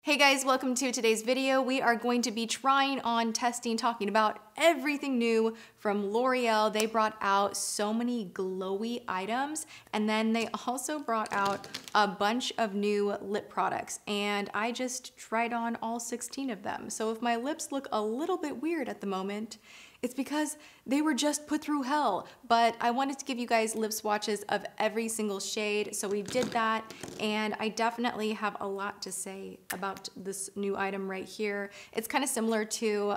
Hey guys, welcome to today's video. We are going to be trying on, testing, talking about everything new from L'Oreal. They brought out so many glowy items, and then they also brought out a bunch of new lip products, and I just tried on all 16 of them. So if my lips look a little bit weird at the moment, it's because they were just put through hell. But I wanted to give you guys lip swatches of every single shade, so we did that, and I definitely have a lot to say about this new item right here. It's kind of similar to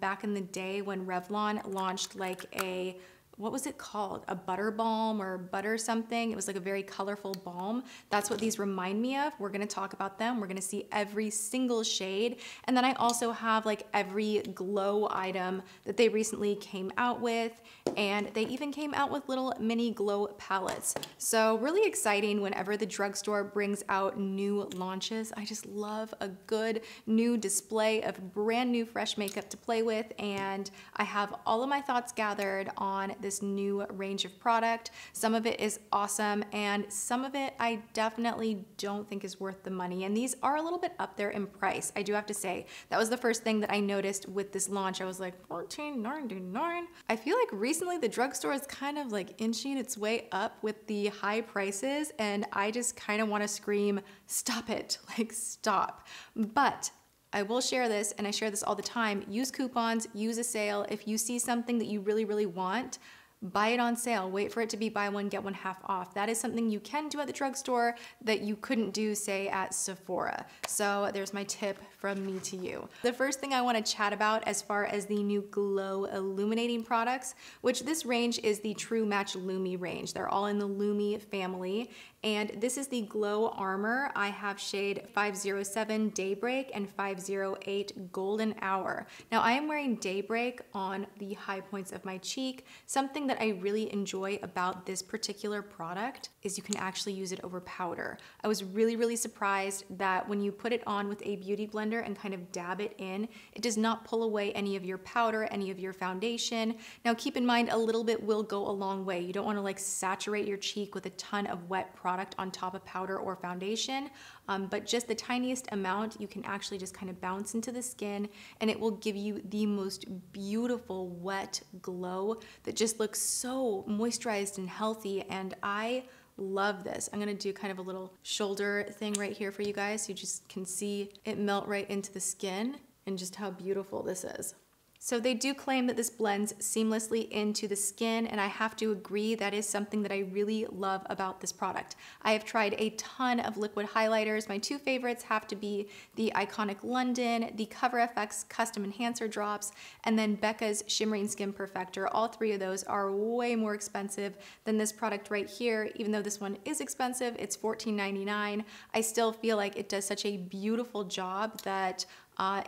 back in the day when Revlon launched like a, what was it called? A butter balm or butter something. It was like a very colorful balm. That's what these remind me of. We're gonna talk about them. We're gonna see every single shade. And then I also have like every glow item that they recently came out with. And they even came out with little mini glow palettes. So really exciting whenever the drugstore brings out new launches. I just love a good new display of brand new fresh makeup to play with. And I have all of my thoughts gathered on this new range of product. Some of it is awesome, and some of it I definitely don't think is worth the money. And these are a little bit up there in price, I do have to say. That was the first thing that I noticed with this launch. I was like, $14.99. I feel like recently the drugstore is kind of like inching its way up with the high prices, and I just kind of want to scream, stop it, like stop. But I will share this, and I share this all the time. Use coupons, use a sale. If you see something that you really, really want, buy it on sale. Wait for it to be buy one, get one half off. That is something you can do at the drugstore that you couldn't do, say, at Sephora. So there's my tip from me to you. The first thing I want to chat about as far as the new Glow illuminating products, which this range is the True Match Lumi range. They're all in the Lumi family. And this is the Glow Armor. I have shade 507 Daybreak and 508 Golden Hour. Now I am wearing Daybreak on the high points of my cheek. Something that I really enjoy about this particular product is you can actually use it over powder. I was really, really surprised that when you put it on with a beauty blender and kind of dab it in, it does not pull away any of your powder, any of your foundation. Now keep in mind, a little bit will go a long way. You don't want to like saturate your cheek with a ton of wet product on top of powder or foundation, but just the tiniest amount you can actually just kind of bounce into the skin, and it will give you the most beautiful wet glow that just looks so moisturized and healthy. And I love this. I'm gonna do kind of a little shoulder thing right here for you guys so you just can see it melt right into the skin and just how beautiful this is. So they do claim that this blends seamlessly into the skin, and I have to agree that is something that I really love about this product. I have tried a ton of liquid highlighters. My two favorites have to be the iconic London, the Cover FX Custom Enhancer Drops, and then Becca's Shimmering Skin Perfector. All three of those are way more expensive than this product right here. Even though this one is expensive, it's $14.99. I still feel like it does such a beautiful job that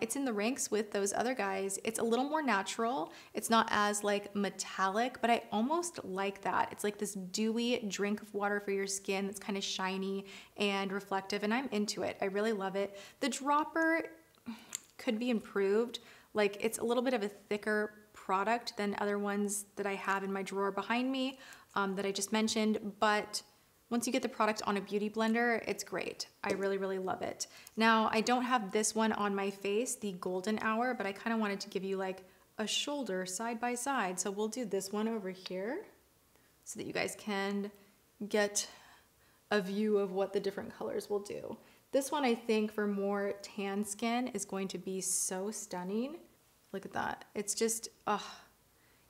it's in the ranks with those other guys. It's a little more natural. It's not as like metallic, but I almost like that. It's like this dewy drink of water for your skin that's kind of shiny and reflective, and I'm into it. I really love it. The dropper could be improved. Like, it's a little bit of a thicker product than other ones that I have in my drawer behind me that I just mentioned, but once you get the product on a beauty blender, it's great. I really, really love it. Now, I don't have this one on my face, the Golden Hour, but I kind of wanted to give you like a shoulder side by side. So we'll do this one over here so that you guys can get a view of what the different colors will do. This one, I think, for more tan skin is going to be so stunning. Look at that. It's just,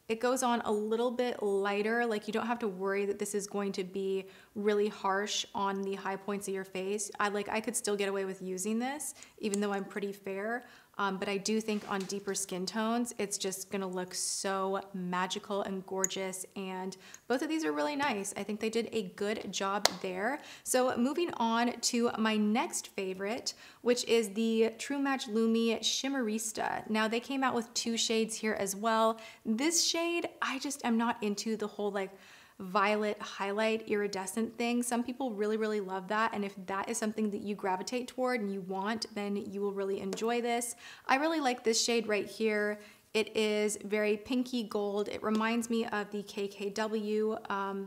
it goes on a little bit lighter. Like, you don't have to worry that this is going to be really harsh on the high points of your face. I could still get away with using this, even though I'm pretty fair. But I do think on deeper skin tones, it's just gonna look so magical and gorgeous. And both of these are really nice. I think they did a good job there. So moving on to my next favorite, which is the True Match Lumi Shimmerista. Now they came out with two shades here as well. This shade, I just am not into the whole like violet highlight iridescent thing. Some people really, really love that, and if that is something that you gravitate toward and you want, then you will really enjoy this. I really like this shade right here. It is very pinky gold. It reminds me of the KKW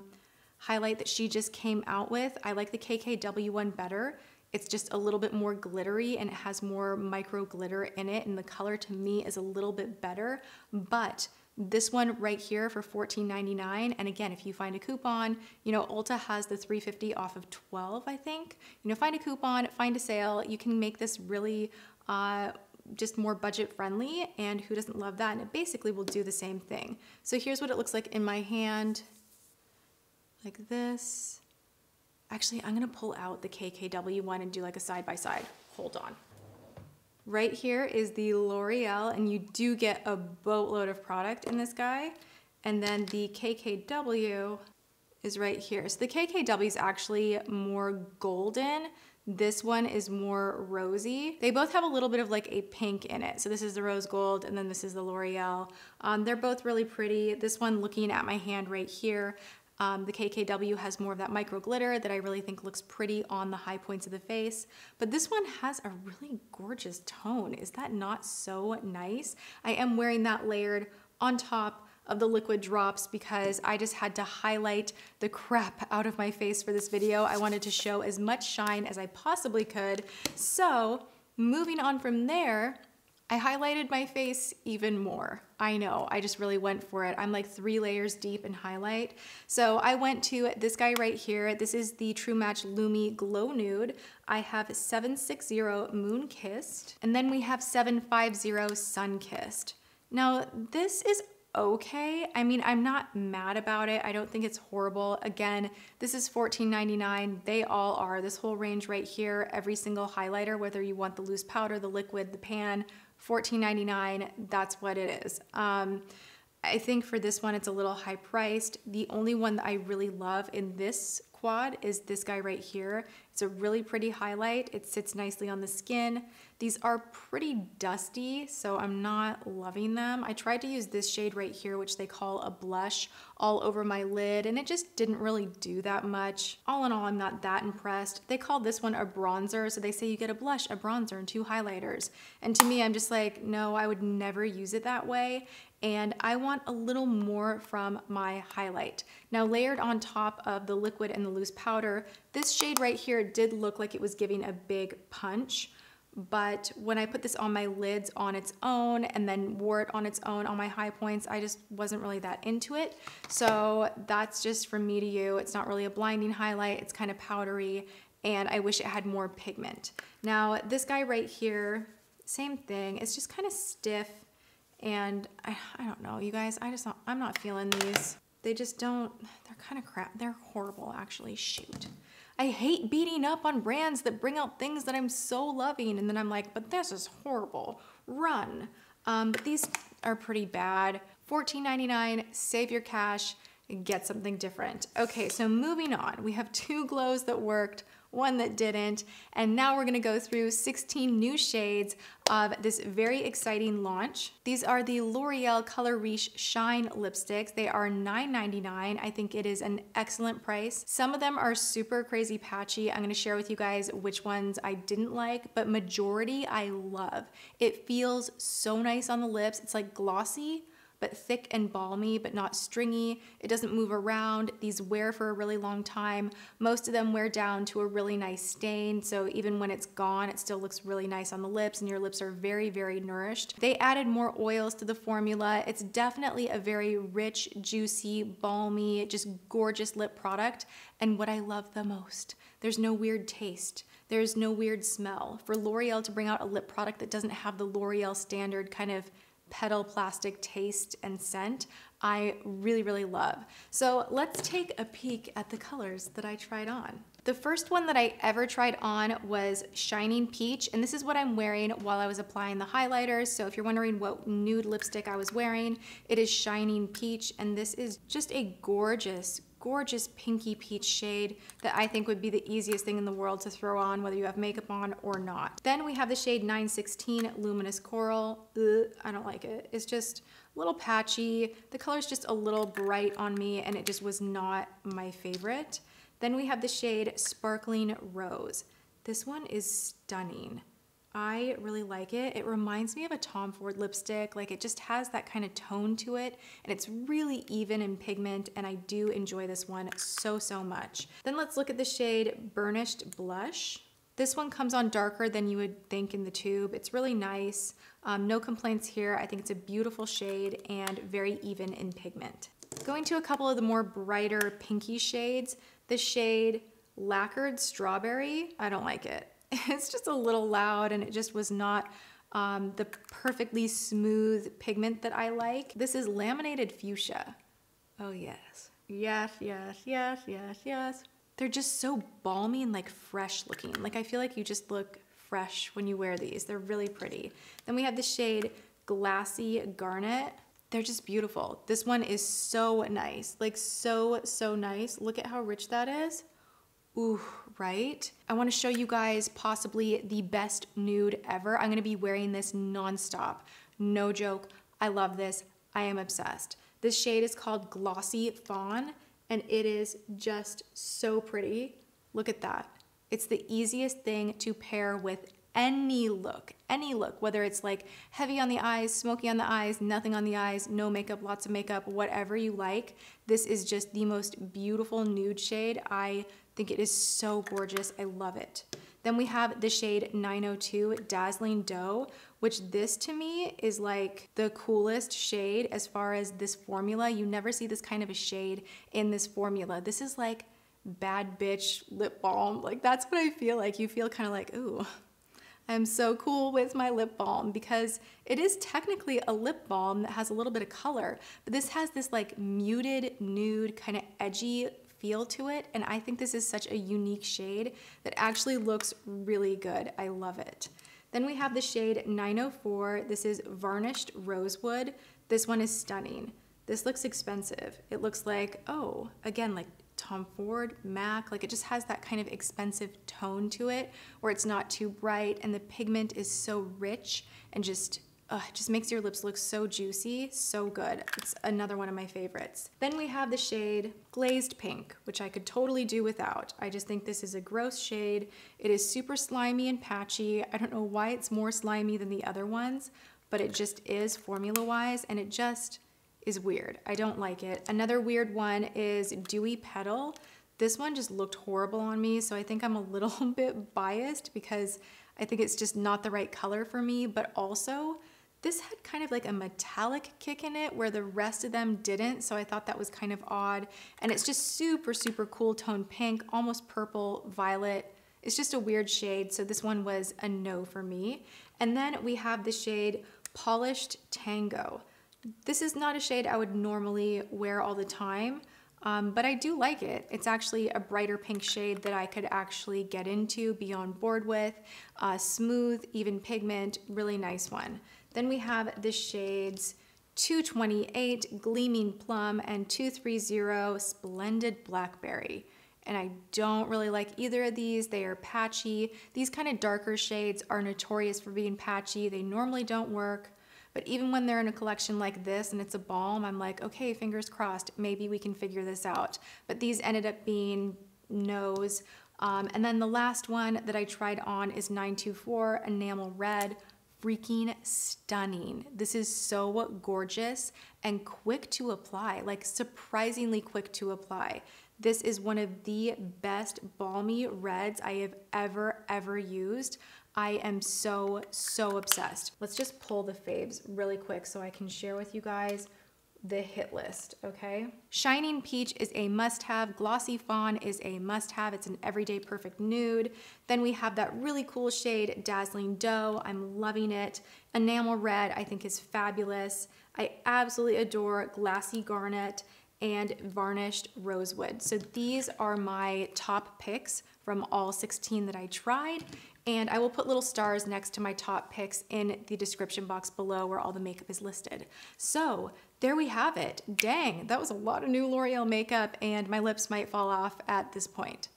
highlight that she just came out with. I like the KKW one better. It's just a little bit more glittery and it has more micro glitter in it, and the color to me is a little bit better. But this one right here for $14.99, and again, if you find a coupon, you know, Ulta has the $3.50 off of 12, I think. You know, find a coupon, find a sale, you can make this really just more budget friendly, and who doesn't love that? And it basically will do the same thing. So here's what it looks like in my hand, like this. Actually, I'm gonna pull out the KKW one and do like a side by side. Hold on. Right here is the L'Oreal, and you do get a boatload of product in this guy. And then the KKW is right here. So the KKW is actually more golden. This one is more rosy. They both have a little bit of like a pink in it. So this is the rose gold, and then this is the L'Oreal. They're both really pretty. This one, looking at my hand right here, the KKW has more of that micro glitter that I really think looks pretty on the high points of the face. But this one has a really gorgeous tone. Is that not so nice? I am wearing that layered on top of the liquid drops because I just had to highlight the crap out of my face for this video. I wanted to show as much shine as I possibly could. So moving on from there, I highlighted my face even more. I know, I just really went for it. I'm like 3 layers deep in highlight. So I went to this guy right here. This is the True Match Lumi Glow Nude. I have 760 Moonkissed, and then we have 750 Sunkissed. Now this is okay. I mean, I'm not mad about it. I don't think it's horrible. Again, this is $14.99. They all are. This whole range right here, every single highlighter, whether you want the loose powder, the liquid, the pan, $14.99, that's what it is. I think for this one, it's a little high priced. The only one that I really love in this quad is this guy right here. It's a really pretty highlight. It sits nicely on the skin. These are pretty dusty, so I'm not loving them. I tried to use this shade right here, which they call a blush, all over my lid, and it just didn't really do that much. All in all, I'm not that impressed. They call this one a bronzer, so they say you get a blush, a bronzer, and 2 highlighters. And to me, I'm just like, no, I would never use it that way. And I want a little more from my highlight. Now, layered on top of the liquid and the loose powder, this shade right here did look like it was giving a big punch, but when I put this on my lids on its own and then wore it on its own on my high points, I just wasn't really that into it. So that's just from me to you. It's not really a blinding highlight. It's kind of powdery, and I wish it had more pigment. Now, this guy right here, same thing. It's just kind of stiff. And I don't know, you guys, I'm not feeling these. They just don't, they're kind of crap. They're horrible, actually, shoot. I hate beating up on brands that bring out things that I'm so loving, and then I'm like, but this is horrible, run. But these are pretty bad. $14.99, save your cash, get something different. Okay, so moving on, we have 2 glows that worked, 1 that didn't, and now we're gonna go through 16 new shades of this very exciting launch. These are the L'Oreal Color Riche Shine lipsticks. They are $9.99. I think it is an excellent price. Some of them are super crazy patchy. I'm gonna share with you guys which ones I didn't like, but majority I love. It feels so nice on the lips. It's like glossy, but thick and balmy, but not stringy. It doesn't move around. These wear for a really long time. Most of them wear down to a really nice stain, so even when it's gone, it still looks really nice on the lips, and your lips are very, very nourished. They added more oils to the formula. It's definitely a very rich, juicy, balmy, just gorgeous lip product. And what I love the most, there's no weird taste. There's no weird smell. For L'Oreal to bring out a lip product that doesn't have the L'Oreal standard kind of petal plastic taste and scent, I really, really love. So let's take a peek at the colors that I tried on. The first one that I ever tried on was Shining Peach, and this is what I'm wearing while I was applying the highlighters. So if you're wondering what nude lipstick I was wearing, it is Shining Peach, and this is just a gorgeous, gorgeous pinky peach shade that I think would be the easiest thing in the world to throw on whether you have makeup on or not. Then we have the shade 916 Luminous Coral. I don't like it. It's just a little patchy. The color's just a little bright on me, and it just was not my favorite. Then we have the shade Sparkling Rose. This one is stunning. I really like it. It reminds me of a Tom Ford lipstick. Like, it just has that kind of tone to it, and it's really even in pigment, and I do enjoy this one so, so much. Then let's look at the shade Burnished Blush. This one comes on darker than you would think in the tube. It's really nice. No complaints here. I think it's a beautiful shade and very even in pigment. Going to a couple of the more brighter pinky shades, the shade Lacquered Strawberry, I don't like it. It's just a little loud and it just was not the perfectly smooth pigment that I like. This is Laminated Fuchsia. Oh yes. Yes, yes, yes, yes, yes. They're just so balmy and like fresh looking. Like I feel like you just look fresh when you wear these. They're really pretty. Then we have the shade Glassy Garnet. They're just beautiful. This one is so nice, like so nice. Look at how rich that is. Ooh, right? I wanna show you guys possibly the best nude ever. I'm gonna be wearing this nonstop. No joke, I love this. I am obsessed. This shade is called Glossy Fawn and it is just so pretty. Look at that. It's the easiest thing to pair with any look, whether it's like heavy on the eyes, smoky on the eyes, nothing on the eyes, no makeup, lots of makeup, whatever you like. This is just the most beautiful nude shade. I think it is so gorgeous. I love it. Then we have the shade 902 Dazzling Doe, which this to me is like the coolest shade as far as this formula. You never see this kind of a shade in this formula. This is like bad bitch lip balm. Like that's what I feel like. You feel kind of like, ooh, I'm so cool with my lip balm, because it is technically a lip balm that has a little bit of color, but this has this like muted nude kind of edgy feel to it, and I think this is such a unique shade that actually looks really good. I love it. Then we have the shade 904. This is Varnished Rosewood. This one is stunning. This looks expensive. It looks like, oh, again, like Tom Ford, MAC, like it just has that kind of expensive tone to it where it's not too bright and the pigment is so rich and just it just makes your lips look so juicy, so good. It's another one of my favorites. Then we have the shade Glazed Pink, which I could totally do without. I just think this is a gross shade. It is super slimy and patchy. I don't know why it's more slimy than the other ones, but it just is formula-wise, and it just is weird. I don't like it. Another weird one is Dewy Petal. This one just looked horrible on me, so I think I'm a little bit biased because I think it's just not the right color for me, but also this had kind of like a metallic kick in it where the rest of them didn't, so I thought that was kind of odd. And it's just super, super cool tone pink, almost purple, violet. It's just a weird shade, so this one was a no for me. And then we have the shade Polished Tango. This is not a shade I would normally wear all the time, but I do like it. It's actually a brighter pink shade that I could actually get into, be on board with. Smooth, even pigment, really nice one. Then we have the shades 228 Gleaming Plum and 230 Splendid Blackberry. And I don't really like either of these. They are patchy. These kind of darker shades are notorious for being patchy. They normally don't work. But even when they're in a collection like this and it's a balm, I'm like, okay, fingers crossed, maybe we can figure this out. But these ended up being no's. And then the last one that I tried on is 924 Enamel Red. Freaking stunning. This is so gorgeous and quick to apply, like surprisingly quick to apply. This is one of the best balmy reds I have ever used. I am so obsessed. Let's just pull the faves really quick so I can share with you guys the hit list, okay? Shining Peach is a must-have. Glossy Fawn is a must-have. It's an everyday perfect nude. Then we have that really cool shade, Dazzling Doe. I'm loving it. Enamel Red, I think, is fabulous. I absolutely adore Glassy Garnet and Varnished Rosewood. So these are my top picks from all 16 that I tried. And I will put little stars next to my top picks in the description box below where all the makeup is listed. So there we have it. Dang, that was a lot of new L'Oreal makeup and my lips might fall off at this point.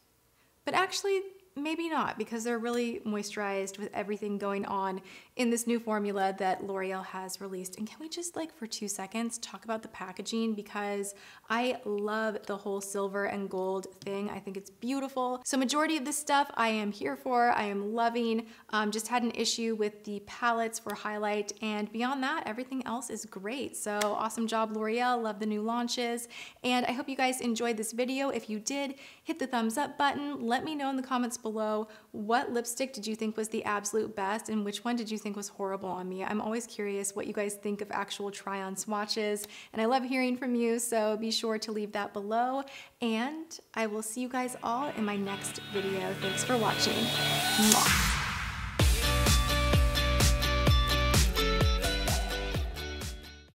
But actually, maybe not, because they're really moisturized with everything going on in this new formula that L'Oreal has released. And can we just, like, for 2 seconds talk about the packaging, because I love the whole silver and gold thing. I think it's beautiful. So majority of this stuff I am here for, I am loving. Just had an issue with the palettes for highlight, and beyond that, everything else is great. So awesome job, L'Oreal. Love the new launches. And I hope you guys enjoyed this video. If you did, hit the thumbs up button. Let me know in the comments below. What lipstick did you think was the absolute best, and which one did you think was horrible on me? I'm always curious what you guys think of actual try-on swatches, and I love hearing from you, so be sure to leave that below, and I will see you guys all in my next video. Thanks for watching. Mwah.